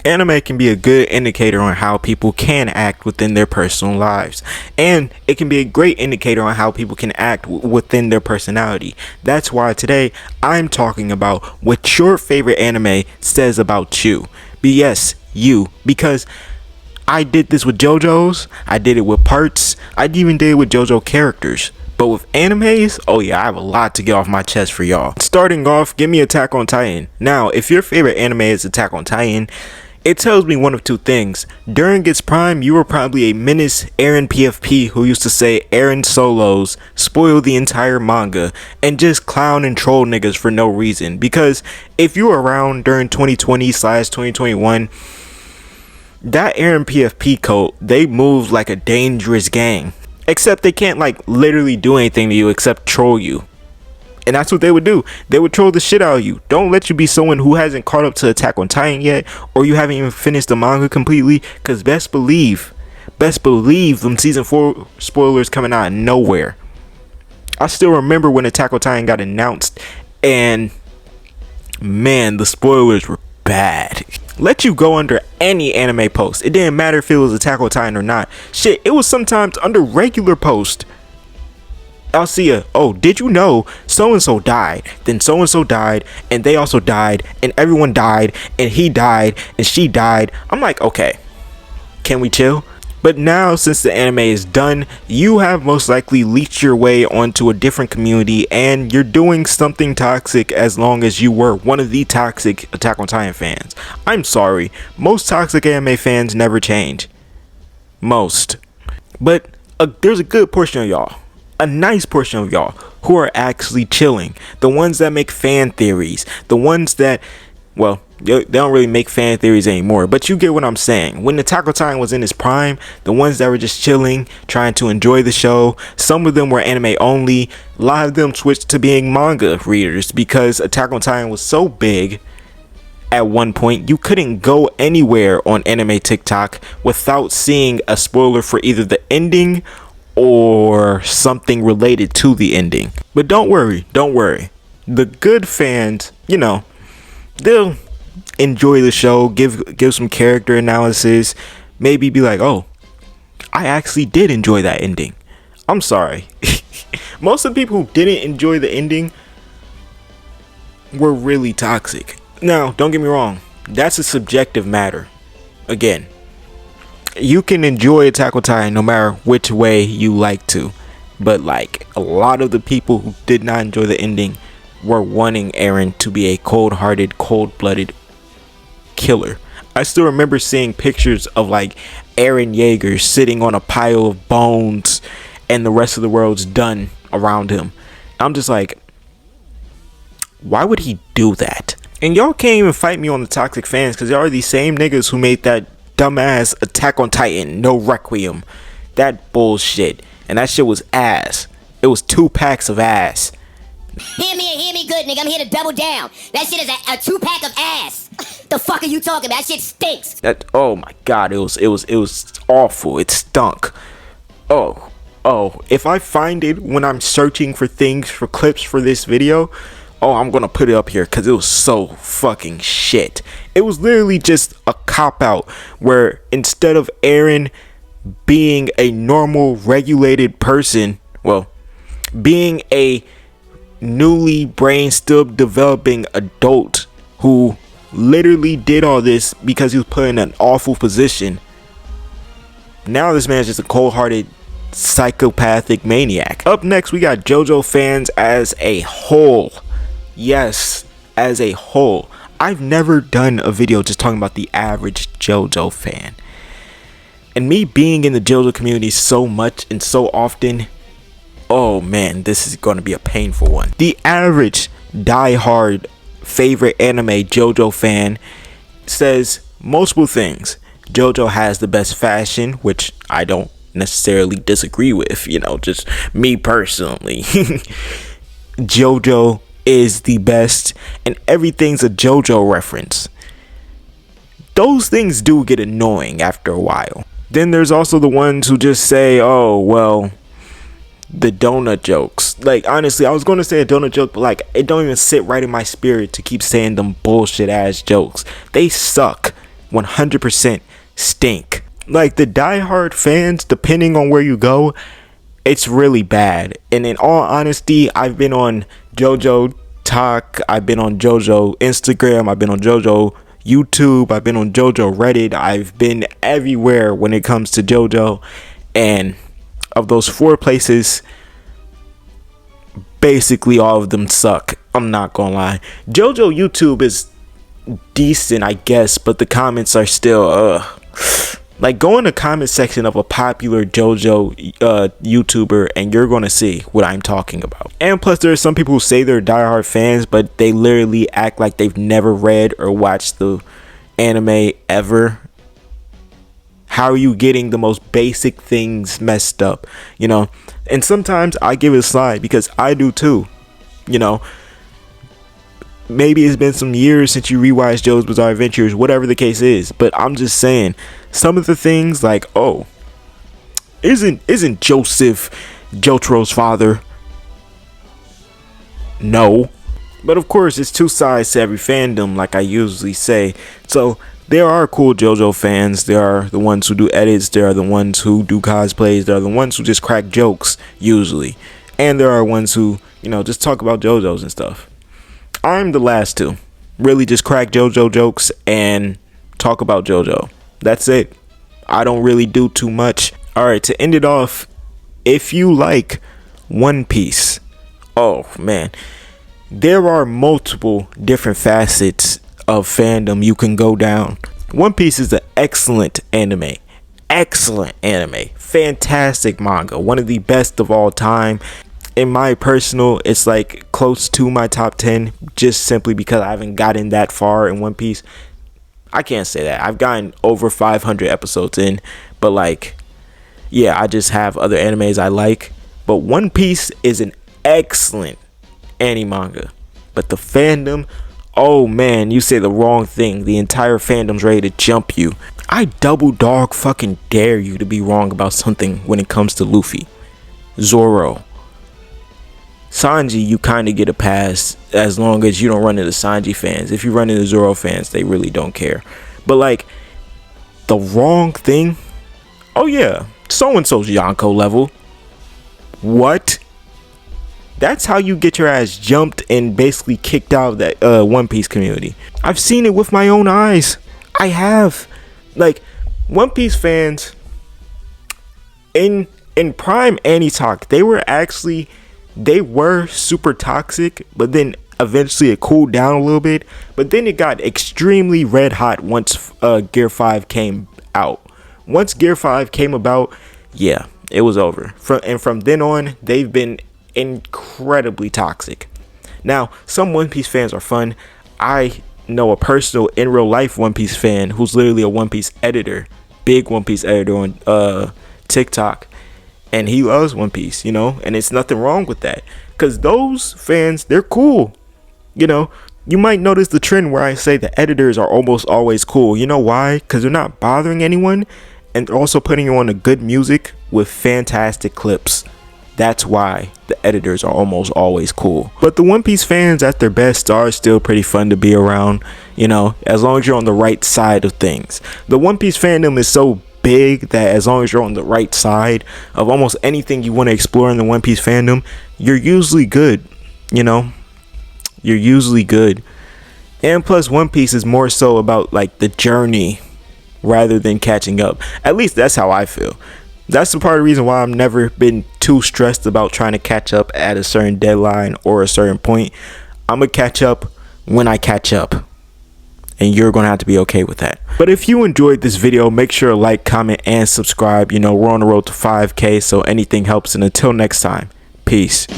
Anime can be a good indicator on how people can act within their personal lives, and it can be a great indicator on how people can act within their personality. That's why today I'm talking about what your favorite anime says about you. But yes, you, because I did this with JoJo's, I did it with parts, I even did it with JoJo characters. But with animes, oh yeah, I have a lot to get off my chest for y'all. Starting off, give me Attack on Titan. Now, if your favorite anime is Attack on Titan, it tells me one of two things. During its prime, you were probably a menace Eren PFP who used to say Eren solos, spoil the entire manga, and just clown and troll niggas for no reason. Because if you were around during 2020/2021, that Eren PFP cult, they moved like a dangerous gang. Except they can't like literally do anything to you except troll you. And that's what they would do. They would troll the shit out of you. Don't let you be someone who hasn't caught up to Attack on Titan yet, or you haven't even finished the manga completely, because best believe them season 4 spoilers coming out of nowhere. I still remember when Attack on Titan got announced, and man, the spoilers were bad. Let you go under any anime post. It didn't matter if it was Attack on Titan or not. Shit, it was sometimes under regular post. I'll see ya. Oh, did you know so and so died? Then so and so died, and they also died, and everyone died, and he died, and she died. I'm like, okay, can we chill? But now, since the anime is done, you have most likely leached your way onto a different community, and you're doing something toxic as long as you were one of the toxic Attack on Titan fans. I'm sorry, most toxic anime fans never change. Most. But there's a good portion of y'all. A nice portion of y'all who are actually chilling. The ones that make fan theories. The ones that, well, they don't really make fan theories anymore, but you get what I'm saying. When Attack on Titan was in its prime, the ones that were just chilling, trying to enjoy the show, some of them were anime only. A lot of them switched to being manga readers because Attack on Titan was so big. At one point, you couldn't go anywhere on anime TikTok without seeing a spoiler for either the ending or something related to the ending. But don't worry. The good fans, you know, they'll enjoy the show, give some character analysis, maybe be like, oh, I actually did enjoy that ending. I'm sorry. Most of the people who didn't enjoy the ending were really toxic. Now, don't get me wrong, that's a subjective matter. Again, you can enjoy Attack on Titan no matter which way you like to, but like a lot of the people who did not enjoy the ending were wanting Eren to be a cold-hearted, cold-blooded killer. I still remember seeing pictures of like Eren Yeager sitting on a pile of bones and the rest of the world's done around him. I'm just like, why would he do that? And y'all can't even fight me on the toxic fans because y'all are these same niggas who made that dumbass Attack on Titan no Requiem. That bullshit. And that shit was ass. It was 2 packs of ass. Hear me good, nigga. I'm here to double down. That shit is a 2-pack of ass. The fuck are you talking about? That shit stinks. Oh my god, it was awful. It stunk. Oh, if I find it when I'm searching for things, for clips for this video, oh, I'm gonna put it up here because it was so fucking shit. It was literally just a cop-out where instead of Eren being a normal, regulated person, well, being a newly brain still developing adult who literally did all this because he was put in an awful position, now this man's just a cold-hearted psychopathic maniac. Up next, we got JoJo fans as a whole. Yes, as a whole. I've never done a video just talking about the average JoJo fan. And me being in the JoJo community so much and so often, oh man, this is going to be a painful one. The average die-hard favorite anime JoJo fan says multiple things. JoJo has the best fashion, which I don't necessarily disagree with, you know, just me personally. JoJo is the best and everything's a JoJo reference. Those things do get annoying after a while. Then there's also the ones who just say, oh well, the donut jokes. Like honestly, I was going to say a donut joke, but like it don't even sit right in my spirit to keep saying them bullshit ass jokes. They suck. 100% stink. Like, the diehard fans, depending on where you go, it's really bad. And in all honesty, I've been on JoJo Talk, I've been on JoJo Instagram, I've been on JoJo YouTube, I've been on JoJo Reddit, I've been everywhere when it comes to JoJo. And of those 4 places, basically all of them suck. I'm not gonna lie. JoJo YouTube is decent, I guess, but the comments are still like, go in the comment section of a popular JoJo YouTuber and you're gonna see what I'm talking about. And plus, there are some people who say they're diehard fans, but they literally act like they've never read or watched the anime ever. How are you getting the most basic things messed up, you know? And sometimes I give it a slide because I do too, you know. Maybe it's been some years since you rewatched JoJo's Bizarre Adventures, whatever the case is, but I'm just saying, some of the things like, oh, isn't Joseph Jotaro's father? No. But of course, it's 2 sides to every fandom, like I usually say. So there are cool JoJo fans. There are the ones who do edits. There are the ones who do cosplays. There are the ones who just crack jokes, usually. And there are ones who, you know, just talk about JoJo's and stuff. I'm the last 2. Really just crack JoJo jokes and talk about JoJo. That's it. I don't really do too much. Alright, to end it off, if you like One Piece, oh man, there are multiple different facets of fandom you can go down. One Piece is an excellent anime. Excellent anime. Fantastic manga. One of the best of all time. In my personal, it's like close to my top 10, just simply because I haven't gotten that far in One Piece. I can't say that. I've gotten over 500 episodes in, but like, yeah, I just have other animes I like. But One Piece is an excellent anime manga. But the fandom, oh man, you say the wrong thing, the entire fandom's ready to jump you. I double dog fucking dare you to be wrong about something when it comes to Luffy, Zoro, Sanji. You kind of get a pass as long as you don't run into Sanji fans. If you run into Zoro fans, they really don't care. But like, the wrong thing, oh yeah, so-and-so's Yonko level. What? That's how you get your ass jumped and basically kicked out of that One Piece community. I've seen it with my own eyes. I have. Like, One Piece fans in prime anti-talk, they were super toxic, but then eventually it cooled down a little bit. But then it got extremely red hot once Gear 5 came out. Once Gear 5 came about, yeah, it was over. From then on, they've been incredibly toxic. Now, some One Piece fans are fun. I know a personal in real life One Piece fan who's literally a One Piece editor, big One Piece editor on TikTok, and he loves One Piece, you know, and it's nothing wrong with that, because those fans, they're cool. You know, you might notice the trend where I say the editors are almost always cool. You know why? Because they're not bothering anyone, and they're also putting you on a good music with fantastic clips. That's why the editors are almost always cool. But the One Piece fans at their best are still pretty fun to be around, you know, as long as you're on the right side of things. The One Piece fandom is so big that as long as you're on the right side of almost anything you want to explore in the One Piece fandom, you're usually good, you know? You're usually good. And plus, One Piece is more so about like the journey rather than catching up. At least that's how I feel. That's the part of the reason why I've never been too stressed about trying to catch up at a certain deadline or a certain point. I'm going to catch up when I catch up. And you're going to have to be okay with that. But if you enjoyed this video, make sure to like, comment, and subscribe. You know, we're on the road to 5K, so anything helps. And until next time, peace.